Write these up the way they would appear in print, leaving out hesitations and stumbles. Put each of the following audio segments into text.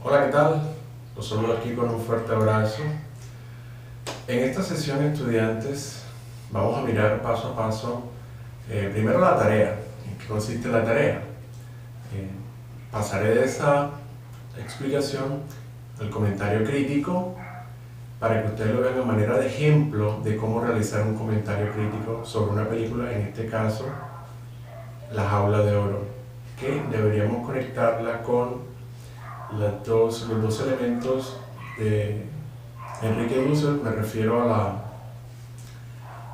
Hola, ¿qué tal? Los saludo aquí con un fuerte abrazo. En esta sesión, estudiantes, vamos a mirar paso a paso primero la tarea. ¿En qué consiste la tarea? Pasaré de esa explicación al comentario crítico para que ustedes lo vean de manera de ejemplo de cómo realizar un comentario crítico sobre una película, en este caso, La Jaula de Oro, que deberíamos conectarla con los dos elementos de Enrique Dussel. Me refiero a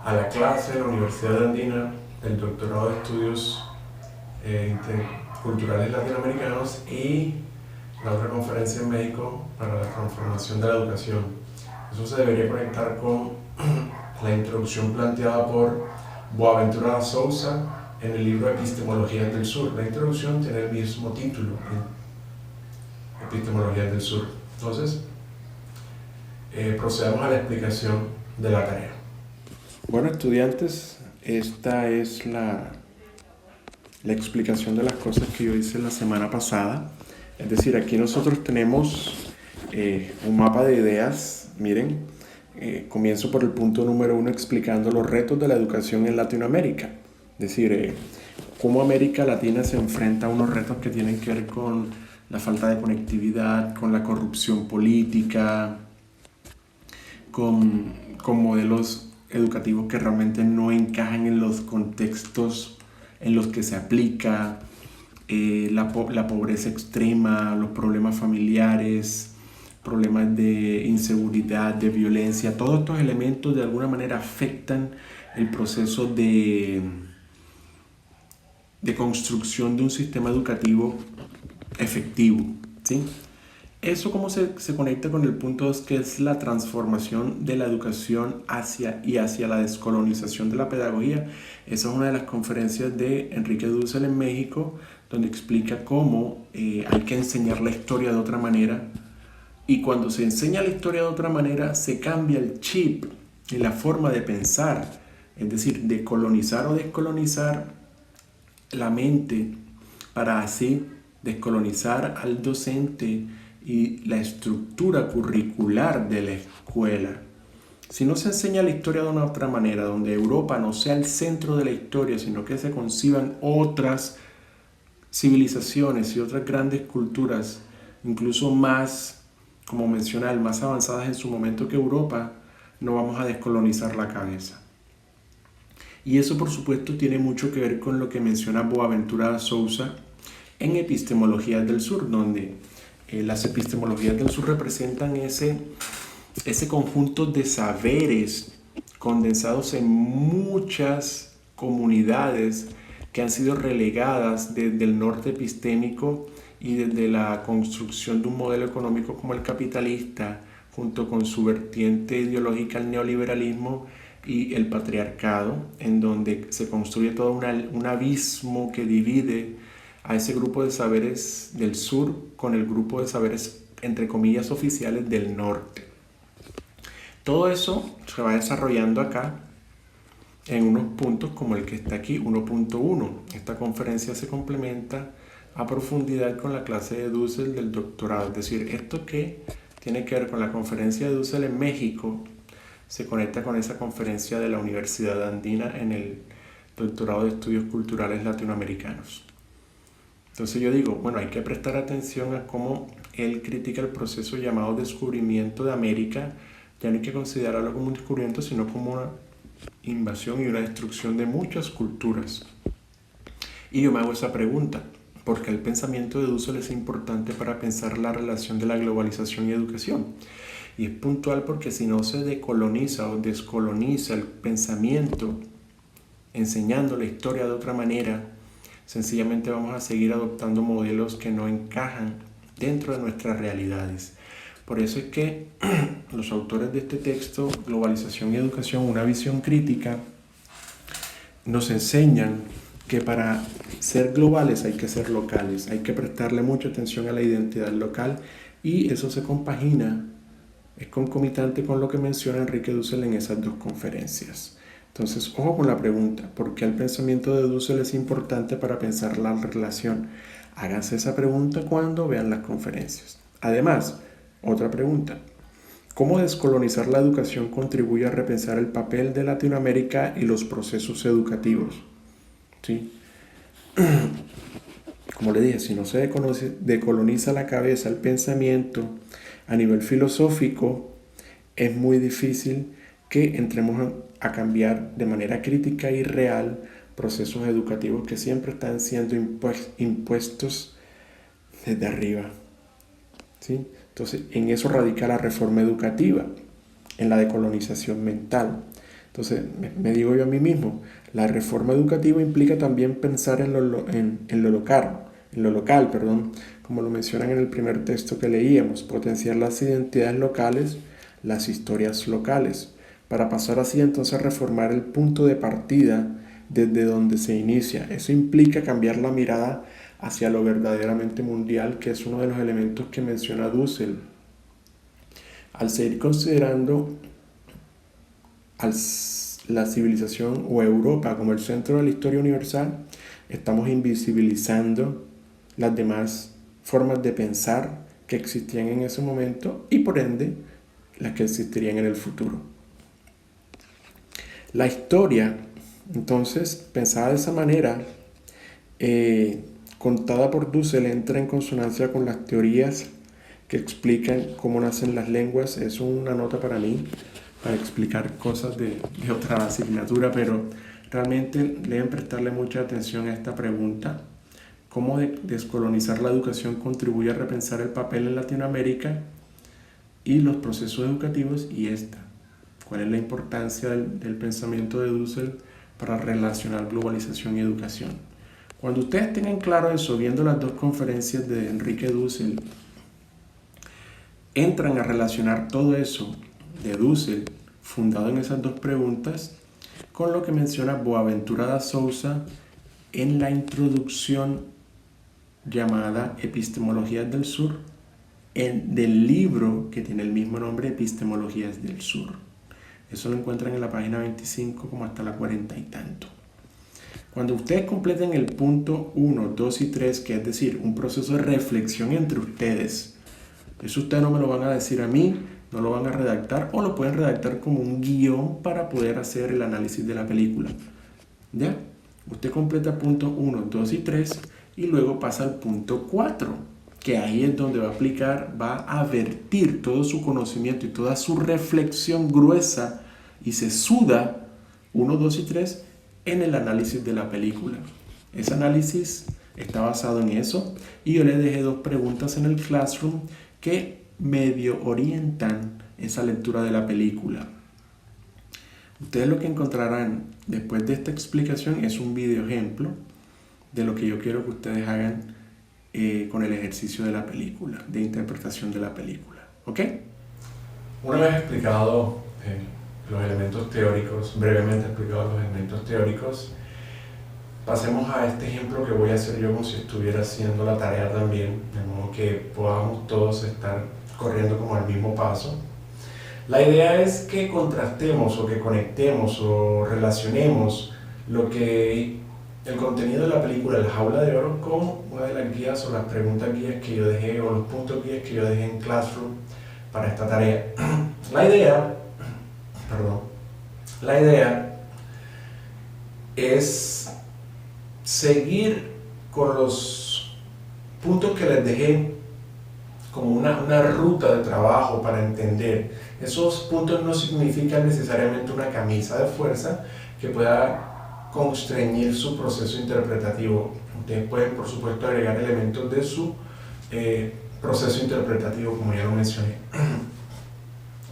la clase de la Universidad Andina del Doctorado de Estudios Culturales Latinoamericanos y la otra conferencia en México para la transformación de la educación. Eso se debería conectar con la introducción planteada por Boaventura da Souza en el libro Epistemologías del Sur. La introducción tiene el mismo título, Epistemologías del Sur. Entonces, procedamos a la explicación de la tarea. Bueno, estudiantes, esta es la explicación de las cosas que yo hice la semana pasada. Es decir, aquí nosotros tenemos un mapa de ideas. Miren, comienzo por el punto número 1 explicando los retos de la educación en Latinoamérica. Es decir, cómo América Latina se enfrenta a unos retos que tienen que ver con la falta de conectividad, con la corrupción política, con modelos educativos que realmente no encajan en los contextos en los que se aplica, la pobreza extrema, los problemas familiares, problemas de inseguridad, de violencia. Todos estos elementos de alguna manera afectan el proceso de construcción de un sistema educativo efectivo, ¿sí? Eso cómo se conecta con el punto 2, que es la transformación de la educación hacia la descolonización de la pedagogía. Esa es una de las conferencias de Enrique Dussel en México, donde explica cómo hay que enseñar la historia de otra manera, y cuando se enseña la historia de otra manera se cambia el chip y la forma de pensar, es decir, de colonizar o descolonizar la mente para así descolonizar al docente y la estructura curricular de la escuela. Si no se enseña la historia de una otra manera, donde Europa no sea el centro de la historia, sino que se conciban otras civilizaciones y otras grandes culturas, incluso más, como mencioné, más avanzadas en su momento que Europa, no vamos a descolonizar la cabeza. Y eso, por supuesto, tiene mucho que ver con lo que menciona Boaventura da Souza en Epistemologías del Sur, donde las epistemologías del sur representan ese conjunto de saberes condensados en muchas comunidades que han sido relegadas desde el norte epistémico y desde la construcción de un modelo económico como el capitalista, junto con su vertiente ideológica, el neoliberalismo y el patriarcado, en donde se construye todo un abismo que divide a ese grupo de saberes del sur con el grupo de saberes, entre comillas, oficiales del norte. Todo eso se va desarrollando acá en unos puntos como el que está aquí, 1.1. Esta conferencia se complementa a profundidad con la clase de Dussel del doctorado. Es decir, esto que tiene que ver con la conferencia de Dussel en México se conecta con esa conferencia de la Universidad Andina en el doctorado de estudios culturales latinoamericanos. Entonces yo digo, bueno, hay que prestar atención a cómo él critica el proceso llamado descubrimiento de América. Ya no hay que considerarlo como un descubrimiento, sino como una invasión y una destrucción de muchas culturas. Y yo me hago esa pregunta, ¿por qué el pensamiento de Dussel es importante para pensar la relación de la globalización y educación? Y es puntual porque si no se decoloniza o descoloniza el pensamiento, enseñando la historia de otra manera, sencillamente vamos a seguir adoptando modelos que no encajan dentro de nuestras realidades. Por eso es que los autores de este texto, Globalización y Educación, una visión crítica, nos enseñan que para ser globales hay que ser locales, hay que prestarle mucha atención a la identidad local, y eso se compagina, es concomitante con lo que menciona Enrique Dussel en esas dos conferencias. Entonces, ojo con la pregunta, ¿por qué el pensamiento de Dussel es importante para pensar la relación? Háganse esa pregunta cuando vean las conferencias. Además, otra pregunta. ¿Cómo descolonizar la educación contribuye a repensar el papel de Latinoamérica y los procesos educativos? ¿Sí? Como le dije, si no se decoloniza la cabeza, el pensamiento a nivel filosófico, es muy difícil que entremos a cambiar de manera crítica y real procesos educativos que siempre están siendo impuestos desde arriba. ¿Sí? Entonces, en eso radica la reforma educativa, en la decolonización mental. Entonces, me digo yo a mí mismo, la reforma educativa implica también pensar en lo local, como lo mencionan en el primer texto que leíamos, potenciar las identidades locales, las historias locales, para pasar así entonces a reformar el punto de partida desde donde se inicia. Eso implica cambiar la mirada hacia lo verdaderamente mundial, que es uno de los elementos que menciona Dussel. Al seguir considerando la civilización o Europa como el centro de la historia universal, estamos invisibilizando las demás formas de pensar que existían en ese momento y por ende las que existirían en el futuro. La historia, entonces, pensada de esa manera, contada por Dussel, entra en consonancia con las teorías que explican cómo nacen las lenguas. Es una nota para mí, para explicar cosas de otra asignatura, pero realmente deben prestarle mucha atención a esta pregunta. ¿Cómo descolonizar la educación contribuye a repensar el papel en Latinoamérica y los procesos educativos? Y ¿cuál es la importancia del pensamiento de Dussel para relacionar globalización y educación? Cuando ustedes tengan claro eso, viendo las dos conferencias de Enrique Dussel, entran a relacionar todo eso de Dussel, fundado en esas dos preguntas, con lo que menciona Boaventura da Souza en la introducción llamada Epistemologías del Sur, del libro que tiene el mismo nombre, Epistemologías del Sur. Eso lo encuentran en la página 25 como hasta la 40 y tanto. Cuando ustedes completen el punto 1, 2 y 3, que es decir, un proceso de reflexión entre ustedes, eso ustedes no me lo van a decir a mí, no lo van a redactar o lo pueden redactar como un guión para poder hacer el análisis de la película. ¿Ya? Usted completa punto 1, 2 y 3 y luego pasa al punto 4, que ahí es donde va a vertir todo su conocimiento y toda su reflexión gruesa y sesuda, 1, 2 y 3, en el análisis de la película. Ese análisis está basado en eso y yo les dejé dos preguntas en el Classroom que medio orientan esa lectura de la película. Ustedes lo que encontrarán después de esta explicación es un video ejemplo de lo que yo quiero que ustedes hagan con el ejercicio de la película, de interpretación de la película. ¿Ok? Una vez explicado los elementos teóricos, brevemente explicado los elementos teóricos, pasemos a este ejemplo que voy a hacer yo como si estuviera haciendo la tarea también, de modo que podamos todos estar corriendo como al mismo paso. La idea es que contrastemos o que conectemos o relacionemos el contenido de la película La Jaula de Oro con una de las guías o las preguntas guías que yo dejé o los puntos guías que yo dejé en Classroom para esta tarea. La idea es seguir con los puntos que les dejé como una ruta de trabajo para entender. Esos puntos no significan necesariamente una camisa de fuerza que pueda constreñir su proceso interpretativo. Ustedes pueden, por supuesto, agregar elementos de su proceso interpretativo, como ya lo mencioné.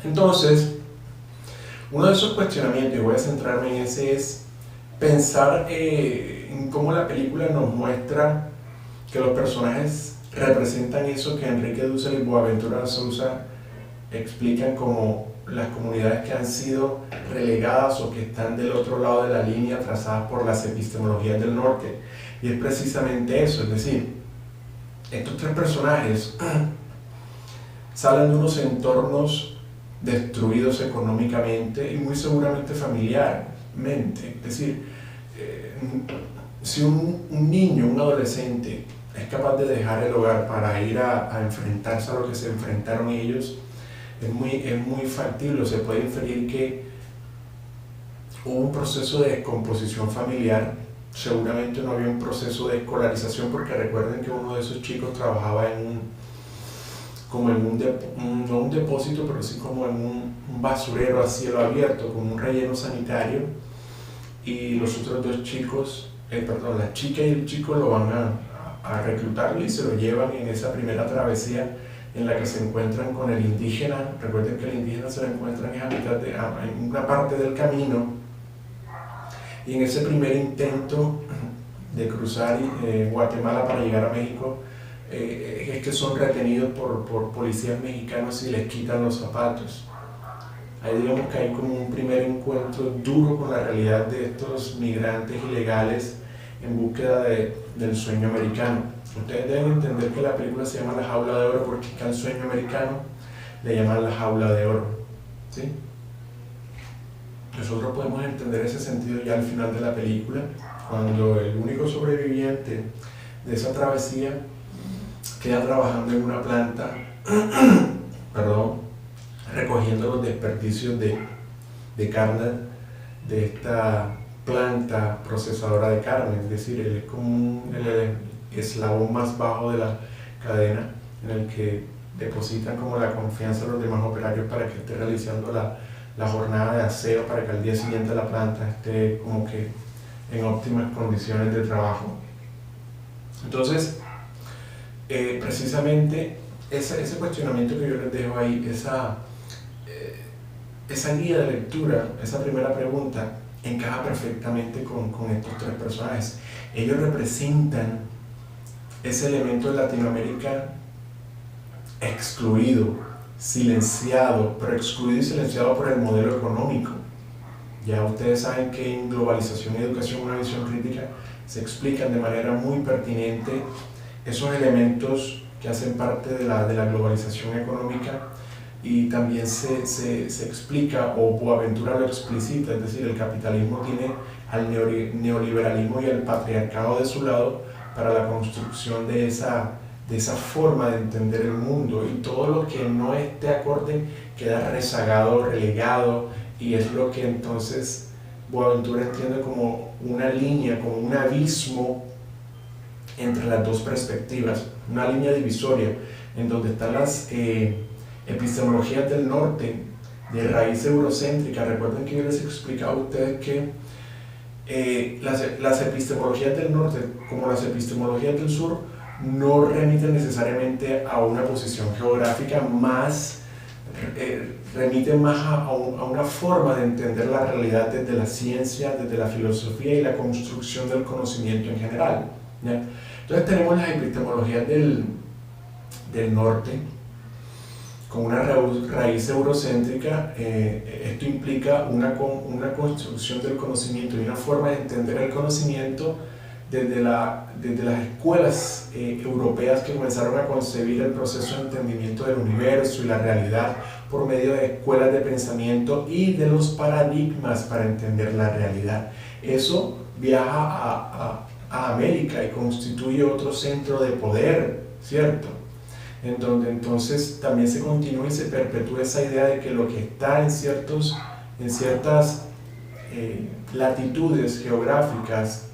Entonces, uno de esos cuestionamientos, y voy a centrarme en ese, es pensar en cómo la película nos muestra que los personajes representan eso que Enrique Dussel y Boaventura da Souza explican como las comunidades que han sido relegadas o que están del otro lado de la línea trazadas por las epistemologías del norte. Y es precisamente eso, es decir, estos tres personajes salen de unos entornos destruidos económicamente y muy seguramente familiarmente. Es decir, si un niño, un adolescente es capaz de dejar el hogar para ir a enfrentarse a lo que se enfrentaron ellos, es muy factible. Se puede inferir que hubo un proceso de descomposición familiar. Seguramente no había un proceso de escolarización, porque recuerden que uno de esos chicos trabajaba no un depósito, pero sí como en un basurero a cielo abierto, con un relleno sanitario, y los otros dos chicos, la chica y el chico lo van a reclutar y se lo llevan en esa primera travesía en la que se encuentran con el indígena. Recuerden que el indígena se lo encuentran en una parte del camino, y en ese primer intento de cruzar Guatemala para llegar a México, es que son retenidos por policías mexicanos y les quitan los zapatos. Ahí digamos que hay como un primer encuentro duro con la realidad de estos migrantes ilegales en búsqueda del sueño americano. Ustedes deben entender que la película se llama La Jaula de Oro porque acá el sueño americano le llaman La Jaula de Oro, ¿sí? Nosotros podemos entender ese sentido ya al final de la película, cuando el único sobreviviente de esa travesía queda trabajando en una planta recogiendo los desperdicios de carne de esta planta procesadora de carne. Es decir, él es como el eslabón más bajo de la cadena, en el que depositan como la confianza de los demás operarios para que esté realizando la jornada de aseo, para que al día siguiente la planta esté como que en óptimas condiciones de trabajo. Entonces, precisamente ese cuestionamiento que yo les dejo ahí, esa guía de lectura, esa primera pregunta, encaja perfectamente con estos tres personajes. Ellos representan ese elemento de Latinoamérica excluido, silenciado, pero excluido y silenciado por el modelo económico. Ya ustedes saben que en Globalización y Educación, una visión crítica, se explican de manera muy pertinente esos elementos que hacen parte de la globalización económica, y también se explica, o Boaventura lo explicita, es decir, el capitalismo tiene al neoliberalismo y al patriarcado de su lado para la construcción de esa forma de entender el mundo, y todo lo que no esté acorde queda rezagado, relegado, y es lo que entonces Boaventura entiende como una línea, como un abismo entre las dos perspectivas, una línea divisoria en donde están las epistemologías del norte de raíz eurocéntrica. Recuerden que yo les he explicado a ustedes que las epistemologías del norte, como las epistemologías del sur, no remiten necesariamente a una posición geográfica, más remiten más a una forma de entender la realidad desde la ciencia, desde la filosofía y la construcción del conocimiento en general, ¿ya? Entonces tenemos las epistemologías del norte con una raíz eurocéntrica. Esto implica una construcción del conocimiento y una forma de entender el conocimiento desde las escuelas europeas, que comenzaron a concebir el proceso de entendimiento del universo y la realidad por medio de escuelas de pensamiento y de los paradigmas para entender la realidad. Eso viaja a América y constituye otro centro de poder, ¿cierto? En donde entonces también se continúa y se perpetúa esa idea de que lo que está en ciertas latitudes geográficas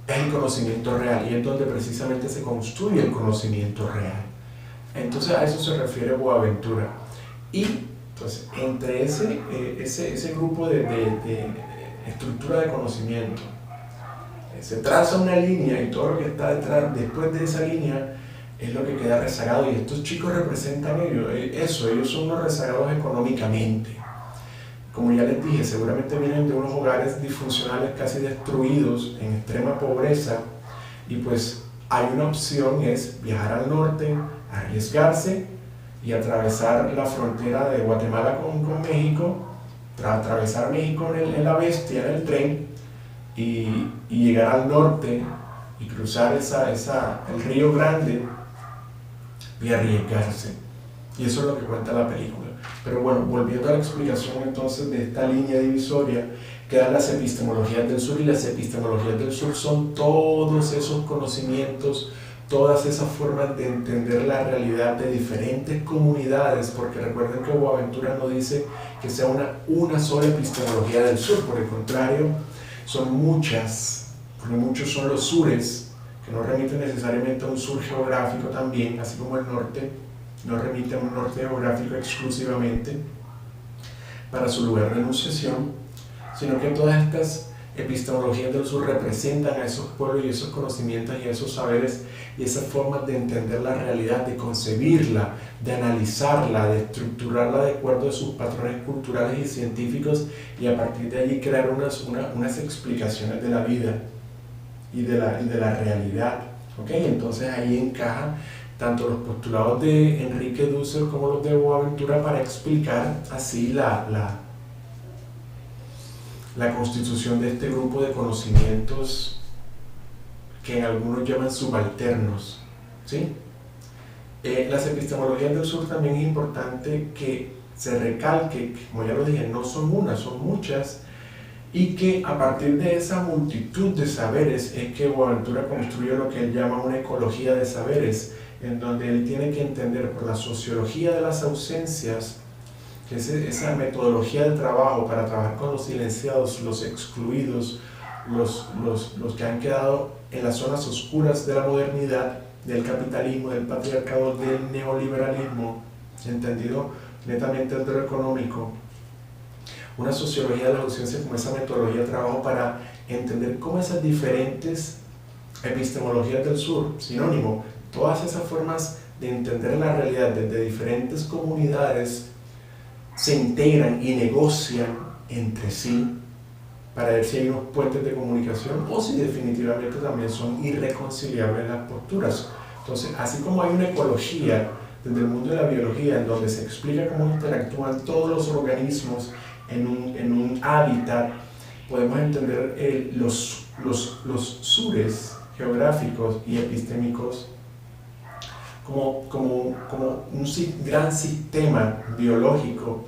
es el conocimiento real, y es donde precisamente se construye el conocimiento real. Entonces a eso se refiere Boaventura. Y entonces, entre ese grupo de estructura de conocimiento, se traza una línea, y todo lo que está después de esa línea es lo que queda rezagado, y estos chicos representan ellos son unos rezagados económicamente. Como ya les dije, seguramente vienen de unos hogares disfuncionales casi destruidos, en extrema pobreza, y pues hay una opción, es viajar al norte, arriesgarse y atravesar la frontera de Guatemala con México, atravesar México en la bestia, en el tren, y llegar al norte y cruzar el Río Grande y arriesgarse. Y eso es lo que cuenta la película. Pero bueno, volviendo a la explicación entonces de esta línea divisoria, quedan las epistemologías del sur, y las epistemologías del sur son todos esos conocimientos, todas esas formas de entender la realidad de diferentes comunidades, porque recuerden que Boaventura no dice que sea una sola epistemología del sur, por el contrario, son muchas, porque muchos son los sures, que no remiten necesariamente a un sur geográfico también, así como el norte no remite a un norte geográfico exclusivamente para su lugar de enunciación, sino que todas estas epistemologías del sur representan a esos pueblos y esos conocimientos y esos saberes y esas formas de entender la realidad, de concebirla, de analizarla, de estructurarla de acuerdo a sus patrones culturales y científicos, y a partir de allí crear unas explicaciones de la vida y de la realidad. ¿Okay? Entonces ahí encaja tanto los postulados de Enrique Dussel como los de Boaventura para explicar así la constitución de este grupo de conocimientos que algunos llaman subalternos, ¿sí? Las epistemologías del sur también es importante que se recalque, que, como ya lo dije, no son una, son muchas, y que a partir de esa multitud de saberes es que Boaventura construye lo que él llama una ecología de saberes, en donde él tiene que entender por la sociología de las ausencias, que es esa metodología de trabajo para trabajar con los silenciados, los excluidos, los que han quedado en las zonas oscuras de la modernidad, del capitalismo, del patriarcado, del neoliberalismo, entendido netamente desde lo económico. Una sociología de la ausencia como esa metodología de trabajo para entender cómo esas diferentes epistemologías del sur, sinónimo, todas esas formas de entender la realidad desde diferentes comunidades se integran y negocian entre sí para ver si hay unos puentes de comunicación o si definitivamente también son irreconciliables las posturas. Entonces, así como hay una ecología desde el mundo de la biología en donde se explica cómo interactúan todos los organismos en un hábitat, podemos entender los sures geográficos y epistémicos como un gran sistema biológico,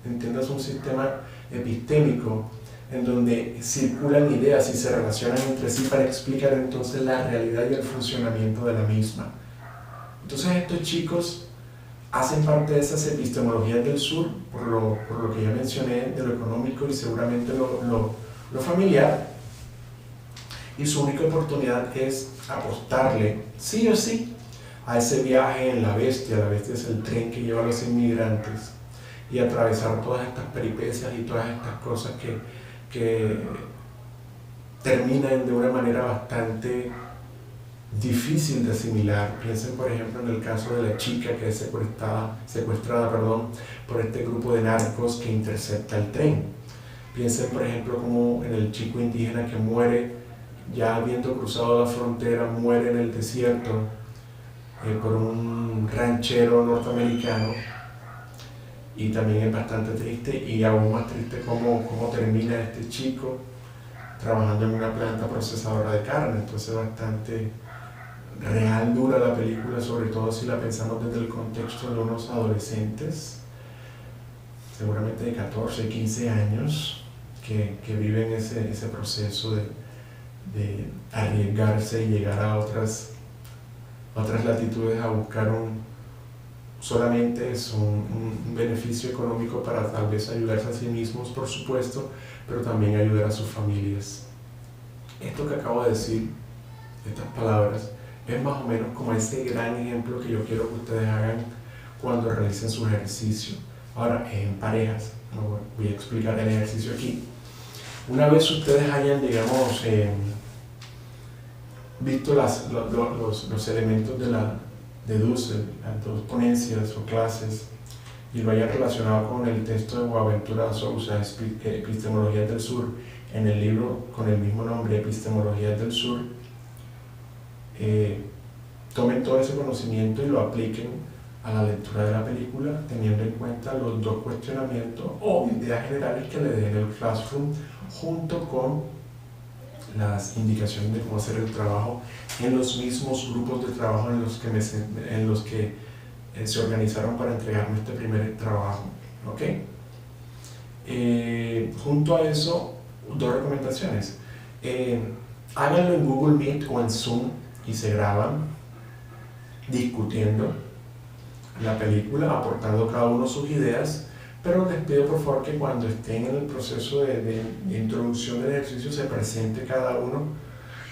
entiendas, un sistema epistémico en donde circulan ideas y se relacionan entre sí para explicar entonces la realidad y el funcionamiento de la misma. Entonces estos chicos hacen parte de esas epistemologías del sur, por lo que ya mencioné de lo económico y seguramente lo familiar, y su única oportunidad es apostarle, sí o sí, a ese viaje en la bestia. La bestia es el tren que lleva a los inmigrantes, y atravesar todas estas peripecias y todas estas cosas que terminan de una manera bastante difícil de asimilar. Piensen por ejemplo en el caso de la chica que es secuestrada por este grupo de narcos que intercepta el tren. Piensen por ejemplo como en el chico indígena que muere ya habiendo cruzado la frontera, muere en el desierto por un ranchero norteamericano, y también es bastante triste, y aún más triste cómo termina este chico trabajando en una planta procesadora de carne. Entonces bastante real, dura la película, sobre todo si la pensamos desde el contexto de unos adolescentes, seguramente de 14, 15 años, que viven ese proceso de arriesgarse y llegar a otras latitudes a buscar solamente es un beneficio económico para tal vez ayudarse a sí mismos, por supuesto, pero también ayudar a sus familias. Esto que acabo de decir, estas palabras, es más o menos como ese gran ejemplo que yo quiero que ustedes hagan cuando realicen su ejercicio. Ahora, en parejas, no voy a explicar el ejercicio aquí. Una vez ustedes hayan, digamos, visto los elementos de Dussel, las dos ponencias o clases, y lo haya relacionado con el texto de Boaventura Sousa, Epistemologías del Sur, en el libro con el mismo nombre, Epistemologías del Sur, tomen todo ese conocimiento y lo apliquen a la lectura de la película, teniendo en cuenta los dos cuestionamientos o ideas generales que le den el Classroom, junto con las indicaciones de cómo hacer el trabajo en los mismos grupos de trabajo en los que se organizaron para entregarme este primer trabajo. ¿Okay? Junto a eso, dos recomendaciones. Háganlo en Google Meet o en Zoom y se graban discutiendo la película, aportando cada uno sus ideas, pero les pido por favor que cuando estén en el proceso de introducción del ejercicio se presente cada uno.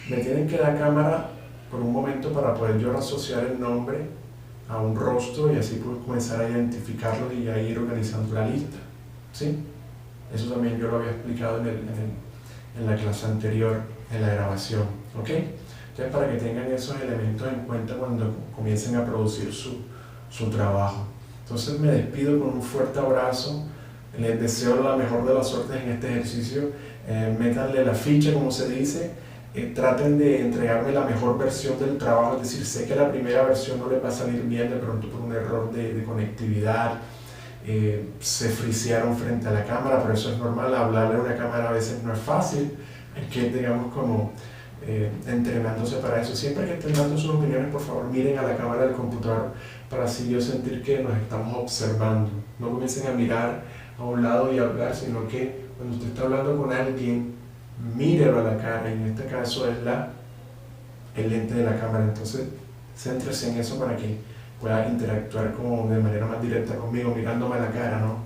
Me tienen que dar cámara por un momento para poder yo asociar el nombre a un rostro y así puedo comenzar a identificarlos y a ir organizando la lista, ¿sí? Eso también yo lo había explicado en la clase anterior, en la grabación, ¿ok? Entonces, para que tengan esos elementos en cuenta cuando comiencen a producir su trabajo. Entonces, me despido con un fuerte abrazo. Les deseo la mejor de las suertes en este ejercicio. Métanle la ficha, como se dice. Traten de entregarme la mejor versión del trabajo. Es decir, sé que la primera versión no les va a salir bien, de pronto por un error de conectividad. Se frisearon frente a la cámara, pero eso es normal. Hablarle a una cámara a veces no es fácil. Hay que, digamos, como entrenándose para eso. Siempre que estén dando sus opiniones, por favor, miren a la cámara del computador para así yo sentir que nos estamos observando. No comiencen a mirar a un lado y hablar, sino que cuando usted está hablando con alguien, mírelo a la cara. En este caso es el lente de la cámara. Entonces, céntrese en eso para que pueda interactuar como de manera más directa conmigo, mirándome a la cara, ¿no?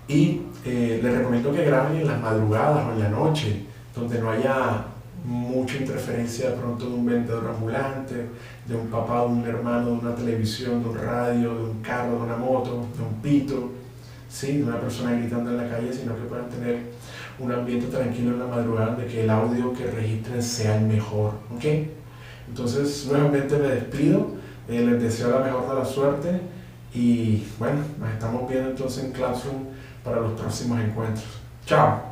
Y les recomiendo que graben en las madrugadas o en la noche, donde no haya mucha interferencia de pronto de un vendedor ambulante, de un papá, de un hermano, de una televisión, de un radio, de un carro, de una moto, de un pito, ¿sí? De una persona gritando en la calle, sino que puedan tener un ambiente tranquilo en la madrugada donde que el audio que registren sea el mejor, ¿ok? Entonces, nuevamente me despido, les deseo la mejor de la suerte y bueno, nos estamos viendo entonces en Classroom para los próximos encuentros. ¡Chao!